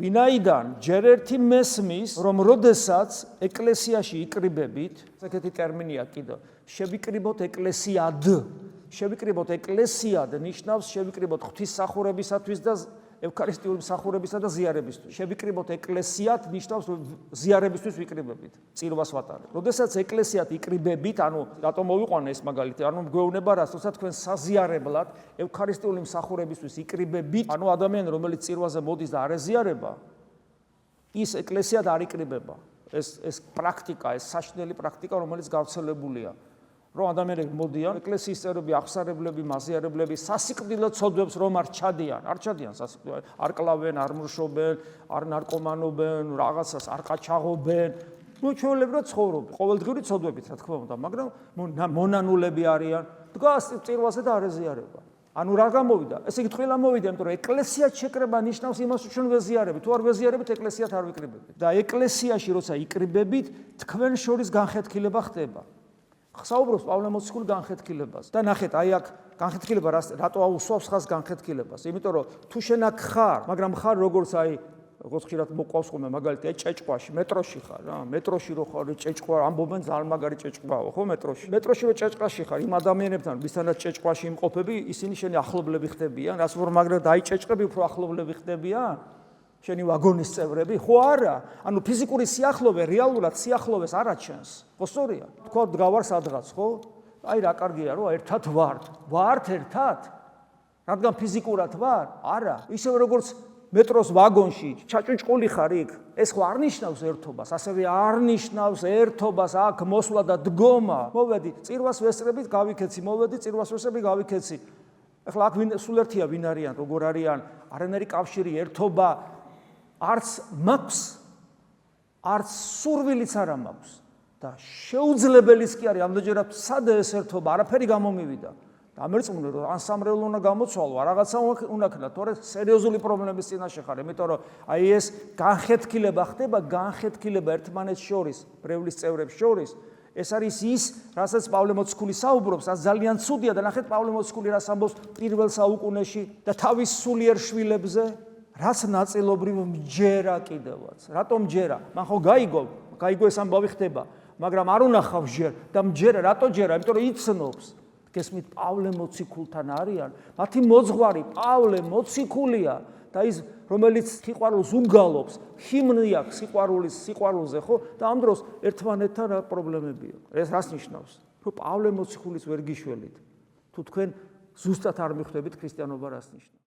ვინაიდან ჯერ ერთი მესმის, რომ როდესაც ეკლესიაში იკრიბებით, ესეთი ტერმინია კიდევ, შევიკრიბოთ ეკლესიად. შევიკრიბოთ ეკლესიად ნიშნავს შევიკრიბოთ ღვთისმსახურებისათვის და ევქარისტიული მსახურებისა და ზიარებისთვის. შევიკრიბოთ ეკლესიად ნიშნავს ზიარებისთვის ვიკრიბებით, წირვას ვატარებთ. როდესაც ეკლესიად იკრიბებით, ანუ რატომ მოვიყვანე ეს მაგალითი, ანუ მგეუბნება რას, როცა თქვენ საზიარებლად ევქარისტიული მსახურებისთვის იკრიბებით, ანუ ადამიანი რომელიც წირვაზე მოდის და არ ეზიარება, ის ეკლესიად არ იკრიბება. ეს პრაქტიკა, ეს საშინელი პრაქტიკა, რომელიც გავრცელებულია. რომ ადამიანები მოდიან, ეკლესიის წევრები, აღსარებლები, მაზიარებლები, სასიკვდილო ცოდვებს რომ არ ჩადიან სასიკვდილო, არ კლავენ, არ მრშობენ, არ ნარკომანობენ, რაღაცას არ ყაჩაღობენ, ჩვეულებრივად ცხოვრობენ. ყოველდღიური ცოდვებით, რა თქმა უნდა, მაგრამ მონანულები არიან, დგას წირვაზე და არ ეზიარება. ანუ რა გამოვიდა? ესე იგი თქვილა მოვიდა, იმიტომ რომ ეკლესიად შეკრება ნიშნავს იმას, რომ ჩვენ ვეზიარებით. თუ არ ვეზიარებით, ეკლესიად არ ვიკრიბებით. და ეკლესიაში როცა იკრიბებით, თქვენ შორის განხეთქილება ხდება. საუბრობს პავლე მოციქული განხეთქილებას და ნახეთ, აი აქ განხეთქილება რატო აუსვავს ხას განხეთქილებას? იმიტომ რომ თუ შენ აქ ხარ, მაგრამ ხარ როგორც ხშირად მოყვავს ხოლმე მაგალითად ჭეჭყვაში, მეტროში ხარ რა, მეტროში რო ხარ, ჭეჭყვა ამბობენ ძალიან მაგარი ჭეჭყვაო, ხო მეტროში. მეტროში რო ჭეჭყვაში ხარ, იმ ადამიანებთან, ვისთანაც ჭეჭყვაში იმყოფები, ისინი შენი ახლობლები ხდებიან, რაც უფრო მაგრად დაიჭეჭყები, უფრო ახლობლები ხდებიან. შენი ვაგონის წევრები, ხო არა? ანუ ფიზიკური სიახლოვე რეალურად სიახლოვეს არ აჩენს. ხო სწორია? თქვა დგავარ სადღაც, ხო? აი რა კარგია, რომ ერთად ვართ. ვართ ერთად? რადგან ფიზიკურად ვარ? არა. ისევ როგორც მეტროს ვაგონში ჩაჭუჭყული ხარ იქ, ეს ხო არ ნიშნავს ერთობას, ასევე არ ნიშნავს ერთობას აქ მოსვლა და დგომა. მოვედი, წირვას ვესწრებით, გავიქეცი, მოვედი, წირვას ვესწრებით, გავიქეცი. ახლა აქ სულ ერთია ვინ არიან, როგორ არიან, არანაირი კავშირი, ერთობა არც მაქვს, არც სურვილიც არ მაქვს და შეუძლებელიც კი არის ამდენჯერად სადა ეს ერთობა, არაფერი გამომივიდა. დამერწმუნე რომ ან სამრევლო უნდა გამოცვალო, რაღაცა უნდა ქნა, თორე სერიოზული პრობლემების წინაშე ხარ, იმიტომ რომ აი ეს განხეთქილება ხდება, განხეთქილება ერთმანეთს შორის, ბრევლის წევრებს შორის. ეს არის ის, რასაც პავლე მოციქული საუბრობს, რაც ძალიან ცუდია და ნახეთ პავლე მოციქული რას ამბობს პირველ საუკუნეში და თავის სულიერ შვილებზე. რაც ნაწილობრივ მჯერა კიდევაც. რატომ მჯერა? მან ხო გაიგო ეს ამბავი ხდება, მაგრამ არ უნახავს ჯერ და მჯერა, რატო ჯერა? იმიტომ რომ იცნობს. გესმით, პავლე მოციქულთან არიან, მათი მოძღვარი პავლე მოციქულია და ის რომელიც სიყვარულს უგალობს, ჰიმნი აქვს სიყვარულზე, ხო? და ამ დროს ერთმანეთთან რა პრობლემები აქვს. ეს რას ნიშნავს? რომ პავლე მოციქულის ვერ გიშველით. თუ თქვენ ზუსტად არ მიხვდებით ქრისტიანობა რას ნიშნავს?